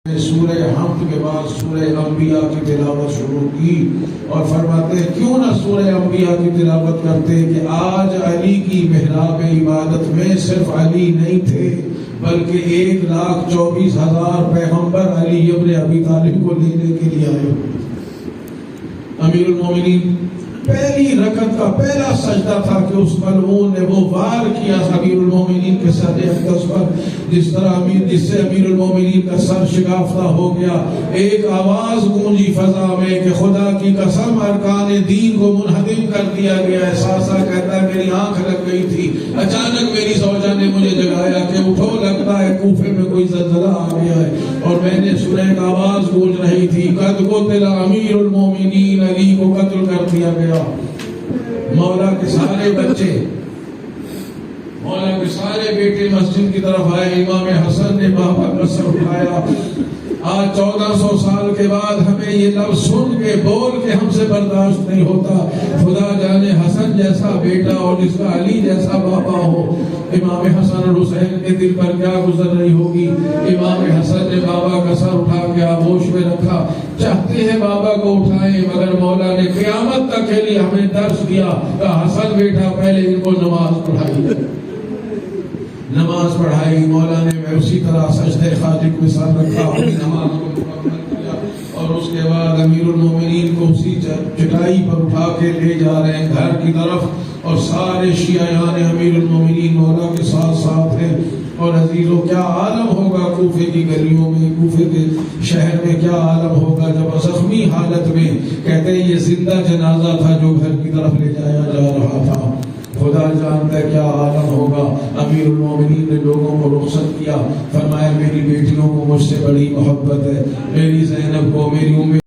سورہ حمد کے بعد سورہ انبیاء کی تلاوت شروع کی اور فرماتے ہیں کیوں نہ سورہ انبیاء کی تلاوت کرتے کہ آج علی کی محراب عبادت میں صرف علی نہیں تھے بلکہ 1,24,000 پیغمبر علی ابن ابی طالب کو لینے کے لیے آئے۔ امیر المومنین پہلی رکعت کا پہلا سجدہ تھا کہ اس ملعون نے وہ وار کیا امیر المومنین کے سر اقدس پر جس سے امیر المومنین کا سر شگافتہ ہو گیا۔ ایک آواز گونجی فضا میں کہ خدا کی قسم ارکان دین کو منہدم کر دیا گیا ہے۔ ساسا کہتا ہے میری آنکھ لگ گئی تھی، اچانک میری زوجہ نے مجھے جگایا کہ اٹھو، لگتا ہے کوفے میں کوئی زلزلہ آ گیا ہے، اور میں نے سنا ایک آواز گونج رہی تھی قد قتل امیر المومنین، علی کو قتل کر دیا گیا۔ مولا کے سارے بچے، مولا کے سارے بیٹے مسجد کی طرف آئے۔ امام حسن نے بابا کا سر اٹھایا۔ آج 1400 سال کے بعد ہمیں یہ لفظ سن کے بول کے ہم سے برداشت نہیں ہوتا۔ خدا جانے حسن جیسا بیٹا اور جس کا علی جیسا بابا ہو، امام حسن اور حسین کے دل پر کیا گزر رہی ہوگی۔ امام حسن نے بابا کا سر اٹھا کے آغوش میں رکھا، چاہتے ہیں بابا کو اٹھائیں، مگر مولا نے قیامت تک کے لیے ہمیں درس دیا کہ حسن بیٹا پہلے ان کو نماز پڑھائی۔ نماز پڑھائی، مولا نے اسی طرح سجدہ خاضع میں سر رکھا، اپنی نماز کو مکمل کیا، اور اس کے بعد امیر المومنین کو اسی چٹائی پر اٹھا کے لے جا رہے ہیں گھر کی طرف، اور سارے شیعیان امیر المومنین مولا کے ساتھ ساتھ ہیں۔ اور عزیزوں کیا عالم ہوگا کوفے کی گلیوں میں، کوفے کے شہر میں کیا عالم ہوگا جب زخمی حالت میں کہتے ہیں یہ زندہ جنازہ تھا جو گھر کی طرف لے جایا جا رہا تھا۔ خدا جانتا ہے کیا عالم ہوگا۔ امیر المومنین نے لوگوں کو رخصت کیا، فرمایا میری بیٹیوں کو مجھ سے بڑی محبت ہے، میری زینب کو، میری